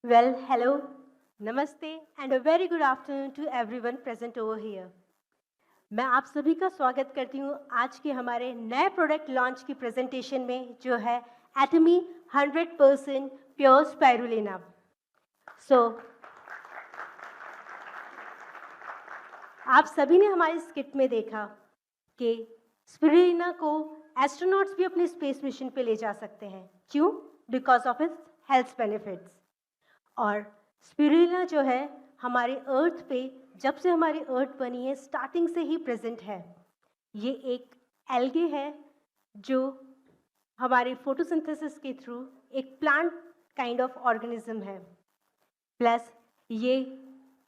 Well, hello, namaste, and a very good afternoon to everyone present over here. मैं आप सभी का स्वागत करती हूँ आज के हमारे नए प्रोडक्ट लॉन्च की प्रेजेंटेशन में जो है एटमी 100% प्योर स्पाइरुलिना. सो आप सभी ने हमारी स्किट में देखा कि स्पिरुलिना को एस्ट्रोनॉट्स भी अपने स्पेस मिशन पे ले जा सकते हैं. क्यों? Because of its health benefits. और स्पिरुलिना जो है हमारे अर्थ पे जब से हमारी अर्थ बनी है स्टार्टिंग से ही प्रेजेंट है. ये एक एल्गे है जो हमारे फोटोसिंथेसिस के थ्रू एक प्लांट काइंड ऑफ ऑर्गेनिज्म है. प्लस ये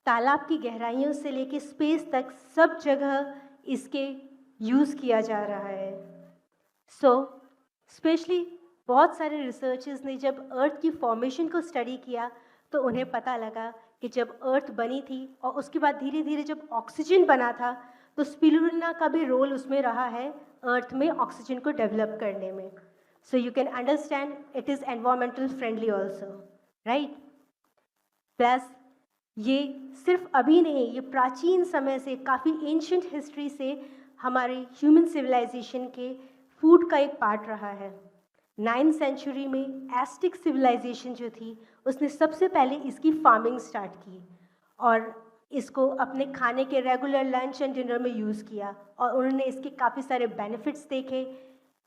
तालाब की गहराइयों से लेके स्पेस तक सब जगह इसके यूज़ किया जा रहा है. सो स्पेशली बहुत सारे रिसर्चर्स ने जब अर्थ की फॉर्मेशन को स्टडी किया तो उन्हें पता लगा कि जब अर्थ बनी थी और उसके बाद धीरे धीरे जब ऑक्सीजन बना था तो स्पिरुलिना का भी रोल उसमें रहा है अर्थ में ऑक्सीजन को डेवलप करने में. So you can understand it is environmental friendly also, right. Plus ये सिर्फ अभी नहीं, ये प्राचीन समय से काफ़ी एंशंट हिस्ट्री से हमारे ह्यूमन सिविलाइजेशन के फूड का एक पार्ट रहा है. 9th सेंचुरी में एस्टिक सिविलाइजेशन जो थी उसने सबसे पहले इसकी फार्मिंग स्टार्ट की और इसको अपने खाने के रेगुलर लंच एंड डिनर में यूज़ किया और उन्होंने इसके काफ़ी सारे बेनिफिट्स देखे,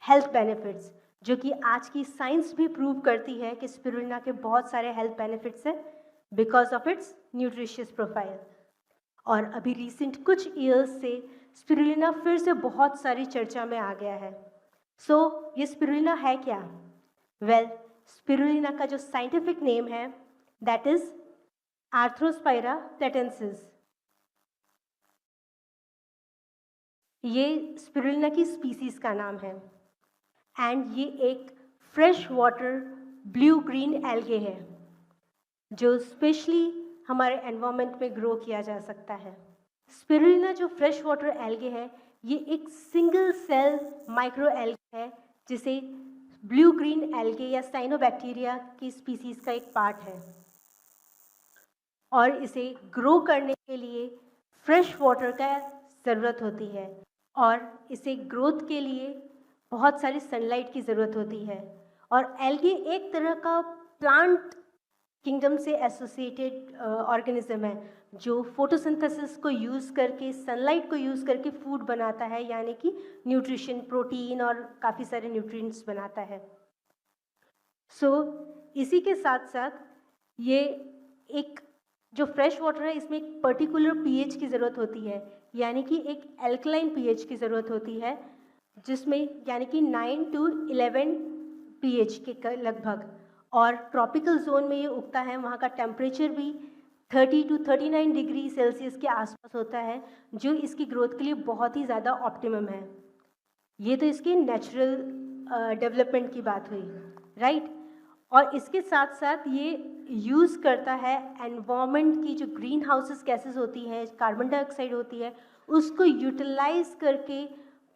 हेल्थ बेनिफिट्स, जो कि आज की साइंस भी प्रूव करती है कि स्पिरुलिना के बहुत सारे हेल्थ बेनिफिट्स हैं because of its nutritious profile. और अभी रिसेंट कुछ ईयर्स से स्पिरुलिना फिर से बहुत सारी चर्चा में आ गया है. सो ये स्पिरुलिना है क्या? वेल, स्पिरुलिना का जो साइंटिफिक नेम है दैट इज आर्थ्रोस्पाइरा प्लेटेंसिस. ये स्पिरुलिना की स्पीसीज का नाम है एंड ये एक fresh water blue green algae है जो स्पेशली हमारे एनवायरनमेंट में ग्रो किया जा सकता है. स्पिरुलिना जो फ्रेश वाटर एल्गे है ये एक सिंगल सेल माइक्रो एल्गे है जिसे ब्लू ग्रीन एल्गे या साइनोबैक्टीरिया की स्पीसीज का एक पार्ट है और इसे ग्रो करने के लिए फ्रेश वाटर का ज़रूरत होती है और इसे ग्रोथ के लिए बहुत सारी सनलाइट की ज़रूरत होती है. और एल्गे एक तरह का प्लांट किंगडम से एसोसिएटेड ऑर्गेनिज्म है जो फोटोसिंथेसिस को यूज़ करके सनलाइट को यूज़ करके फूड बनाता है, यानी कि न्यूट्रिशन, प्रोटीन और काफ़ी सारे न्यूट्रिएंट्स बनाता है. सो इसी के साथ साथ ये एक जो फ्रेश वाटर है इसमें एक पर्टिकुलर पीएच की ज़रूरत होती है, यानी कि एक एल्कलाइन पीएच की ज़रूरत होती है जिसमें यानी कि 9 to 11 पीएच के लगभग. और ट्रॉपिकल जोन में ये उगता है, वहाँ का टेम्परेचर भी 30 to 39 डिग्री सेल्सियस के आसपास होता है जो इसकी ग्रोथ के लिए बहुत ही ज़्यादा ऑप्टिमम है. ये तो इसकी नेचुरल डेवलपमेंट की बात हुई, राइट. और इसके साथ साथ ये यूज़ करता है एनवायरनमेंट की जो ग्रीन हाउसेस गैसेस होती हैं, कार्बन डाइऑक्साइड होती है, उसको यूटिलाइज करके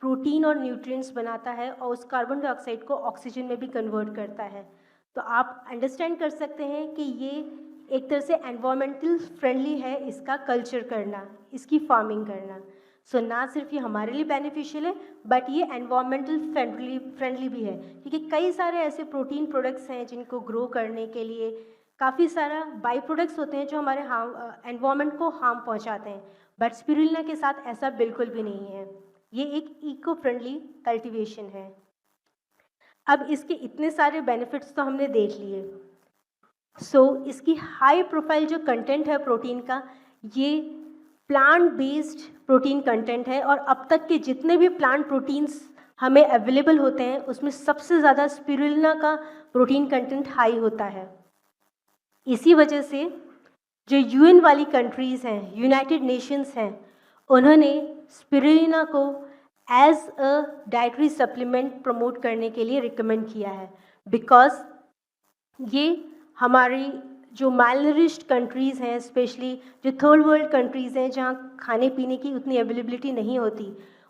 प्रोटीन और न्यूट्रिएंट्स बनाता है और उस कार्बन डाइऑक्साइड को ऑक्सीजन में भी कन्वर्ट करता है. तो आप अंडरस्टैंड कर सकते हैं कि ये एक तरह से एनवायरमेंटल फ्रेंडली है इसका कल्चर करना, इसकी फार्मिंग करना. सो ना सिर्फ ये हमारे लिए बेनिफिशियल है बट ये एनवायरमेंटल फ्रेंडली भी है क्योंकि कई सारे ऐसे प्रोटीन प्रोडक्ट्स हैं जिनको ग्रो करने के लिए काफ़ी सारा बाई प्रोडक्ट्स होते हैं जो हमारे एनवायरमेंट को हार्म पहुंचाते हैं. बट स्पिरुलिना के साथ ऐसा बिल्कुल भी नहीं है. ये एक इको फ्रेंडली कल्टिवेशन है. अब इसके इतने सारे बेनिफिट्स तो हमने देख लिए. सो इसकी हाई प्रोफाइल जो कंटेंट है प्रोटीन का, ये प्लांट बेस्ड प्रोटीन कंटेंट है और अब तक के जितने भी प्लांट प्रोटीन्स हमें अवेलेबल होते हैं उसमें सबसे ज़्यादा स्पिरुलिना का प्रोटीन कंटेंट हाई होता है. इसी वजह से जो यूएन वाली कंट्रीज़ हैं, यूनाइटेड नेशंस हैं, उन्होंने स्पिरुलिना को as a dietary supplement promote करने के लिए रिकमेंड किया है बिकॉज ये हमारी जो मालनरिश्ड कंट्रीज़ हैं, स्पेशली जो थर्ड वर्ल्ड कंट्रीज़ हैं जहाँ खाने पीने की उतनी अवेलेबिलिटी नहीं होती,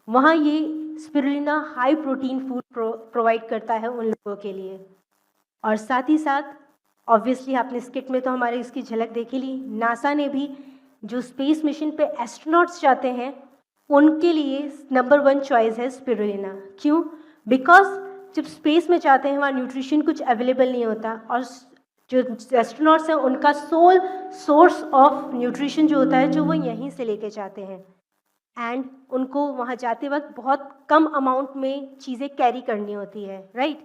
वहाँ ये spirulina high protein food provide करता है उन लोगों के लिए. और साथ ही साथ ऑब्वियसली आपने स्किट में तो हमारे इसकी झलक देखी ली। नासा ने भी जो स्पेस मिशन पे एस्ट्रोनॉट्स जाते हैं उनके लिए नंबर 1 चॉइस है स्पिरुलिना। क्यों? बिकॉज जब स्पेस में जाते हैं वहाँ न्यूट्रिशन कुछ अवेलेबल नहीं होता और जो एस्ट्रोनॉट्स हैं उनका सोल सोर्स ऑफ न्यूट्रिशन जो होता है जो वो यहीं से लेके जाते हैं एंड उनको वहाँ जाते वक्त बहुत कम अमाउंट में चीज़ें कैरी करनी होती है, राइट?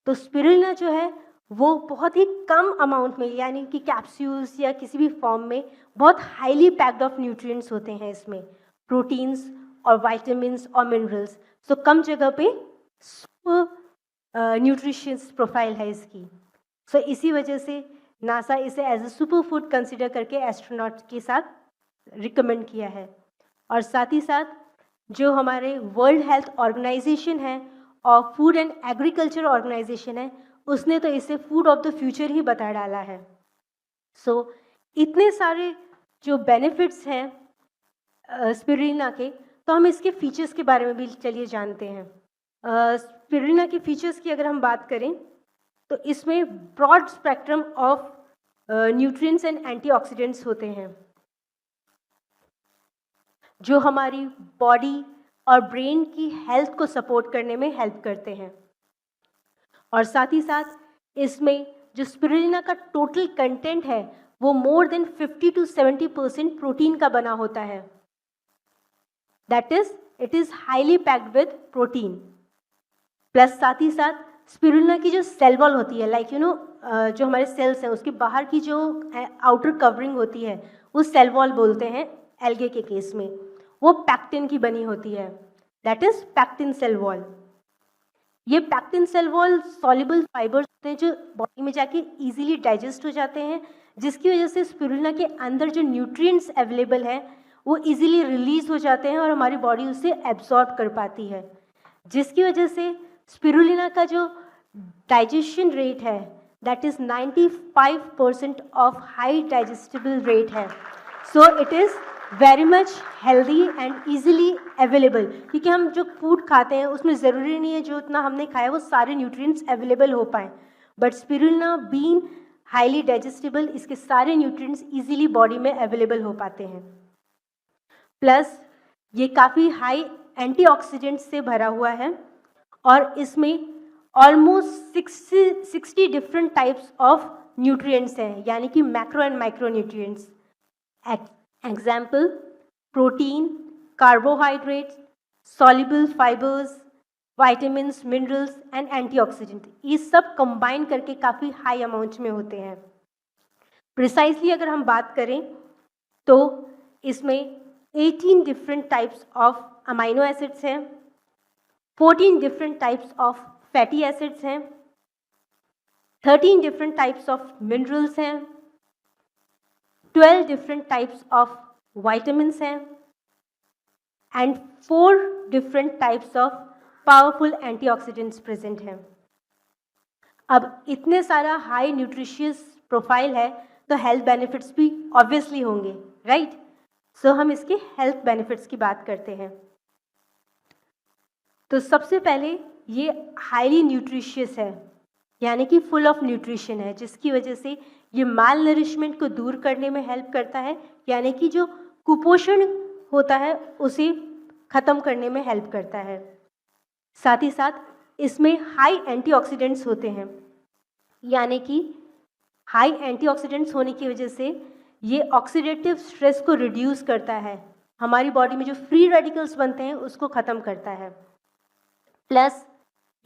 तो स्पिरुलिना जो है वो बहुत ही कम अमाउंट में यानी कि कैप्सूल्स या किसी भी फॉर्म में बहुत हाईली पैक्ड ऑफ न्यूट्रिएंट्स होते हैं इसमें, प्रोटीन्स और वाइटामिन्स और मिनरल्स। सो कम जगह पे सुपर न्यूट्रिशियस प्रोफाइल है इसकी। सो इसी वजह से नासा इसे as a super food consider करके एस्ट्रोनॉट के साथ रिकमेंड किया है। और साथ ही साथ जो हमारे वर्ल्ड हेल्थ ऑर्गेनाइजेशन है और फूड एंड एग्रीकल्चर ऑर्गेनाइजेशन है उसने तो इसे फूड ऑफ द फ्यूचर ही बता डाला है। सो इतने सारे जो बेनिफिट्स हैं स्पिरुलिना के, तो हम इसके फीचर्स के बारे में भी चलिए जानते हैं। स्पिरुलिना के फीचर्स की अगर हम बात करें तो इसमें broad spectrum of nutrients and antioxidants होते हैं जो हमारी बॉडी और ब्रेन की हेल्थ को सपोर्ट करने में हेल्प करते हैं। और साथ ही साथ इसमें जो स्पिरुलिना का टोटल कंटेंट है वो मोर देन 50 to 70% प्रोटीन का बना होता है। That is it is highly packed with protein. Plus साथ ही साथ स्पिरुलिना की जो सेल वॉल होती है लाइक जो हमारे सेल्स हैं उसके बाहर की जो आउटर कवरिंग होती है वो सेल वॉल बोलते हैं एल्गे के केस में, वो पैक्टिन की बनी होती है। That is pectin cell wall. ये pectin cell wall soluble fibres होते हैं जो बॉडी में जाके इजीली डाइजेस्ट हो जाते हैं, जिसकी वजह से स्पिरुलिना के अंदर जो न्यूट्रिएंट्स अवेलेबल हैं वो इजीली रिलीज हो जाते हैं और हमारी बॉडी उसे एब्जॉर्ब कर पाती है, जिसकी वजह से स्पिरुलिना का जो डाइजेशन रेट है that is 95% of high digestible rate है। So it is very much healthy and easily available, क्योंकि हम जो फूड खाते हैं उसमें ज़रूरी नहीं है जो इतना हमने खाया वो सारे न्यूट्रिएंट्स अवेलेबल हो पाएँ, but spirulina been highly digestible इसके सारे न्यूट्रिएंट्स इजीली बॉडी में अवेलेबल हो पाते हैं। प्लस ये काफ़ी हाई एंटीऑक्सीडेंट्स से भरा हुआ है और इसमें almost 60 different types of nutrients हैं, यानी कि macro and micro nutrients. Example protein, carbohydrates, soluble fibres, vitamins, minerals and antioxidant, ये सब कंबाइन करके काफ़ी हाई अमाउंट में होते हैं। प्रिसाइसली अगर हम बात करें तो इसमें 18 different types of amino acids हैं, 14 different types of fatty acids हैं, 13 डिफरेंट टाइप्स ऑफ मिनरल्स हैं, 12 डिफरेंट टाइप्स ऑफ वाइटामिन्स हैं and 4 different types of powerful antioxidants present हैं। अब इतने सारा हाई न्यूट्रिशियस प्रोफाइल है तो हेल्थ बेनिफिट्स भी ऑब्वियसली होंगे, राइट? सो हम इसके हेल्थ बेनिफिट्स की बात करते हैं। तो सबसे पहले ये हाईली न्यूट्रिशियस है, यानी कि फुल ऑफ न्यूट्रिशन है, जिसकी वजह से ये माल नरिशमेंट को दूर करने में हेल्प करता है, यानी कि जो कुपोषण होता है उसे ख़त्म करने में हेल्प करता है। साथ ही साथ इसमें हाई एंटीऑक्सीडेंट्स होते हैं, यानी कि हाई एंटीऑक्सीडेंट्स होने की वजह से ये ऑक्सीडेटिव स्ट्रेस को रिड्यूस करता है, हमारी बॉडी में जो फ्री रेडिकल्स बनते हैं उसको ख़त्म करता है। प्लस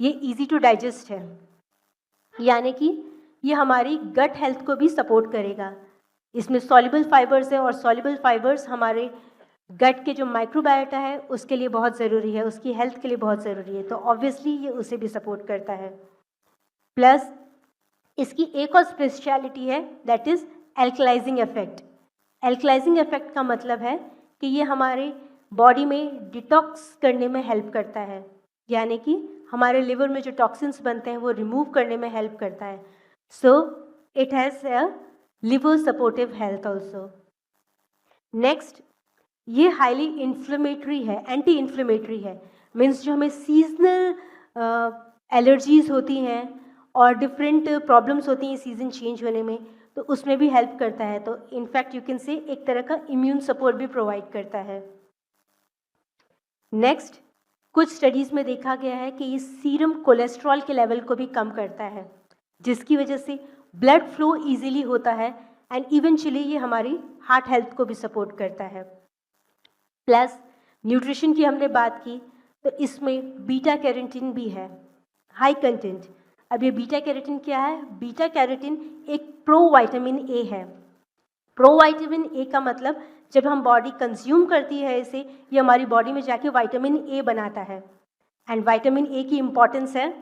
ये इजी टू डाइजेस्ट है, यानी कि ये हमारी गट हेल्थ को भी सपोर्ट करेगा। इसमें सॉल्युबल फाइबर्स है और सॉल्युबल फाइबर्स हमारे गट के जो माइक्रोबायोटा है उसके लिए बहुत ज़रूरी है, उसकी हेल्थ के लिए बहुत ज़रूरी है, तो ऑब्वियसली ये उसे भी सपोर्ट करता है। प्लस इसकी एक और स्पेशलिटी है दैट इज़ एल्कलाइजिंग इफेक्ट। एल्कलाइजिंग इफेक्ट का मतलब है कि ये हमारे बॉडी में डिटॉक्स करने में हेल्प करता है, यानी कि हमारे लिवर में जो टॉक्सिन्स बनते हैं वो रिमूव करने में हेल्प करता है। So it has a liver supportive health also. Next, ये हाईली इन्फ्लेमेटरी है, एंटी इन्फ्लेमेटरी है, मीन्स जो हमें सीजनल एलर्जीज होती हैं और डिफरेंट प्रॉब्लम्स होती हैं सीज़न चेंज होने में, तो उसमें भी हेल्प करता है। तो इनफैक्ट यू कैन से एक तरह का इम्यून सपोर्ट भी प्रोवाइड करता है। नेक्स्ट, कुछ स्टडीज़ में देखा गया है कि ये सीरम कोलेस्ट्रॉल के लेवल को भी कम करता है, जिसकी वजह से ब्लड फ्लो इजीली होता है एंड इवेंचुअली ये हमारी हार्ट हेल्थ को भी सपोर्ट करता है। प्लस न्यूट्रिशन की हमने बात की, तो इसमें बीटा कैरोटीन भी है, हाई कंटेंट। अब ये बीटा कैरोटीन क्या है? बीटा कैरोटीन एक प्रो विटामिन ए है। प्रो विटामिन ए का मतलब जब हम बॉडी कंज्यूम करती है इसे, ये हमारी बॉडी में जाके विटामिन ए बनाता है। एंड विटामिन ए की इम्पॉर्टेंस है,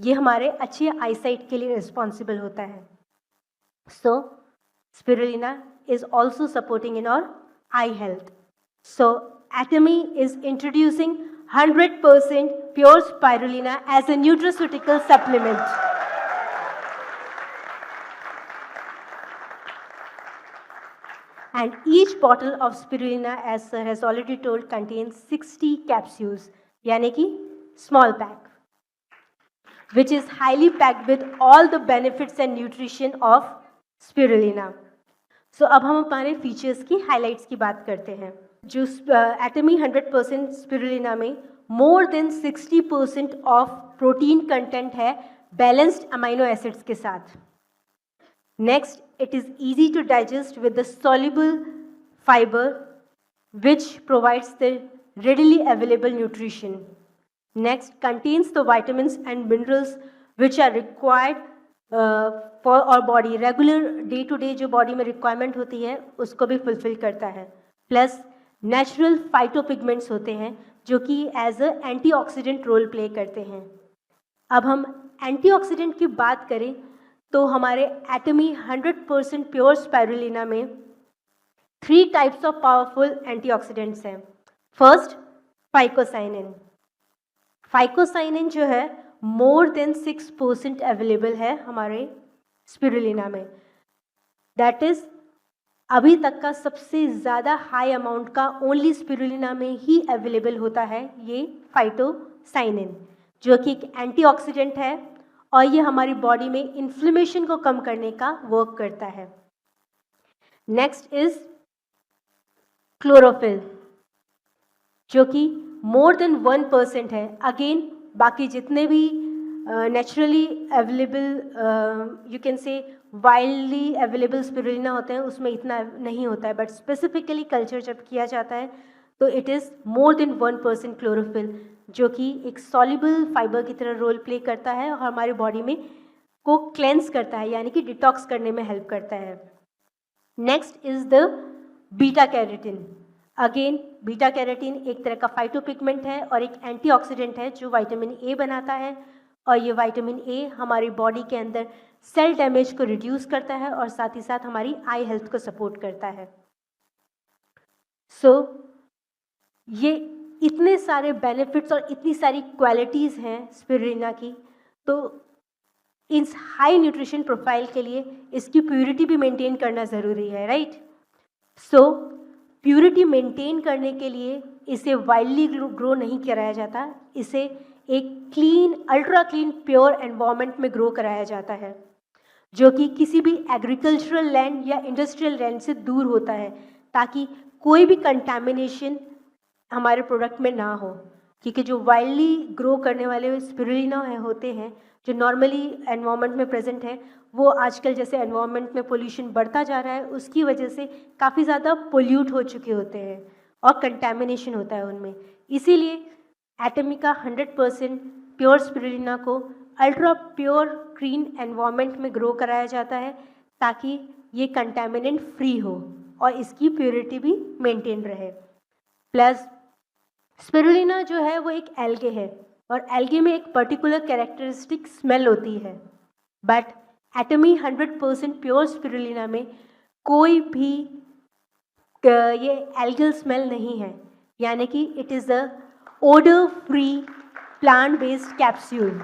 ये हमारे अच्छे आईसाइट के लिए रिस्पॉन्सिबल होता है। सो spirulina is also supporting in our eye health. So Atomy is introducing 100% pure spirulina as a nutraceutical supplement. And each bottle of spirulina, as sir has already told, contains 60 capsules, यानी कि small pack, which is highly packed with all the benefits and nutrition of spirulina. So अब हम हमारे features की highlights की बात करते हैं। जो एटमी 100% स्पिरुलिना में more than 60% of protein content है बैलेंस्ड अमाइनो एसिड्स के साथ। Next, it is easy to digest with the soluble fiber which provides the readily available nutrition. Next, contains the vitamins and minerals which are required for our body. Regular day to day जो body में requirement होती है उसको भी fulfill करता है। Plus natural phytopigments होते हैं जो कि as a antioxidant role play करते हैं। अब हम antioxidant की बात करें तो हमारे एटमी 100% प्योर स्पाइरुलिना में 3 टाइप्स ऑफ पावरफुल एंटीऑक्सीडेंट्स हैं। First, phycocyanin. फाइकोसाइनिन जो है मोर देन 6% अवेलेबल है हमारे स्पिरुलिना में। दैट इज अभी तक का सबसे ज़्यादा हाई अमाउंट का ओनली स्पिरुलिना में ही अवेलेबल होता है ये फाइटोसाइनिन, जो कि एक एंटीऑक्सीडेंट है और ये हमारी बॉडी में इन्फ्लेमेशन को कम करने का वर्क करता है। नेक्स्ट इज क्लोरोफिल, जो कि मोर देन 1% है। अगेन बाकी जितने भी naturally available you can say wildly available spirulina होते हैं उसमें इतना नहीं होता है, बट स्पेसिफिकली कल्चर जब किया जाता है तो it is more than 1% chlorophyll, जो कि एक सॉल्युबल फाइबर की तरह रोल प्ले करता है और हमारी बॉडी में को क्लेंस करता है, यानी कि डिटॉक्स करने में हेल्प करता है। Next is the beta carotene. Again beta carotene एक तरह का फाइटोपिगमेंट है और एक एंटीऑक्सीडेंट है जो विटामिन ए बनाता है, और ये विटामिन ए हमारी बॉडी के अंदर सेल डैमेज को रिड्यूस करता है और साथ ही साथ हमारी आई हेल्थ को सपोर्ट करता है। सो ये इतने सारे बेनिफिट्स और इतनी सारी क्वालिटीज़ हैं स्पिरुलिना की, तो इस हाई न्यूट्रिशन प्रोफाइल के लिए इसकी प्यूरिटी भी मेंटेन करना ज़रूरी है, राइट? सो प्यूरिटी मेंटेन करने के लिए इसे वाइल्डली ग्रो नहीं कराया जाता, इसे एक clean, ultra clean, pure environment में ग्रो कराया जाता है, जो कि किसी भी एग्रीकल्चरल लैंड या इंडस्ट्रियल लैंड से दूर होता है, ताकि कोई भी कंटैमिनेशन हमारे प्रोडक्ट में ना हो। क्योंकि जो वाइल्डली ग्रो करने वाले स्पिरुलिना होते हैं जो नॉर्मली एनवायरनमेंट में प्रेजेंट है, वो आजकल जैसे एनवायरनमेंट में पोल्यूशन बढ़ता जा रहा है उसकी वजह से काफ़ी ज़्यादा पोल्यूट हो चुके होते हैं और कंटैमिनेशन होता है उनमें। इसीलिए एटमी का 100% प्योर स्पिरुलिना को अल्ट्रा प्योर क्लीन एनवायरनमेंट में ग्रो कराया जाता है ताकि ये कंटैमिनेंट फ्री हो और इसकी प्योरिटी भी मेंटेन रहे। प्लस स्पिरुलिना जो है वो एक एल्गे है और एल्गे में एक पर्टिकुलर कैरेक्टरिस्टिक स्मेल होती है, बट एटमी 100% प्योर स्पिरुलिना में कोई भी ये एल्गल स्मेल नहीं है, यानी कि it is a odour free plant based capsule,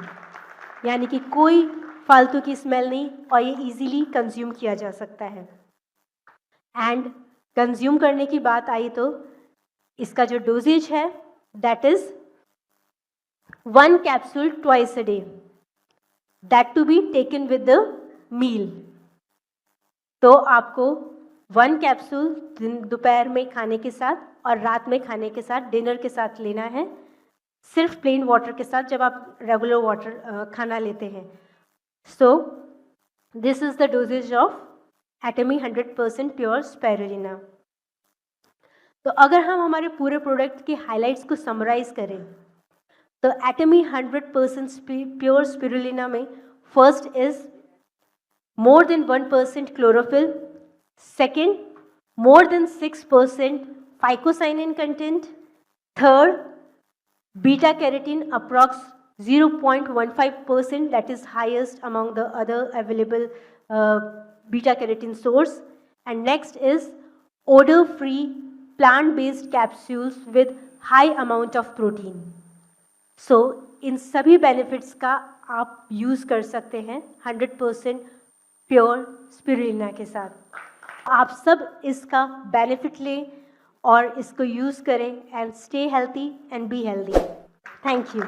यानी कि कोई फालतू की स्मेल नहीं और ये इजीली कंज्यूम किया जा सकता है। एंड कंज्यूम करने की बात आई तो इसका जो डोजेज है that is 1 capsule twice a day. That to be taken with the meal. तो आपको 1 कैप्सूल दोपहर में खाने के साथ और रात में खाने के साथ, डिनर के साथ लेना है, सिर्फ प्लेन वाटर के साथ जब आप रेगुलर वाटर खाना लेते हैं। So this is the dosages of Atomy 100% pure spirulina. तो अगर हम हमारे पूरे प्रोडक्ट के हाइलाइट्स को समराइज करें तो एटमी 100% प्योर स्पिरुलिना में first is more than 1% chlorophyll, second more than 6% phycocyanin content, third beta carotene approx 0.15%, that is highest among the other available beta carotene source, and next is odor free plant based capsules with high amount of protein. So इन सभी benefits का आप use कर सकते हैं 100% pure spirulina के साथ। आप सब इसका बेनिफिट लें और इसको यूज करें and stay healthy and be healthy. Thank you.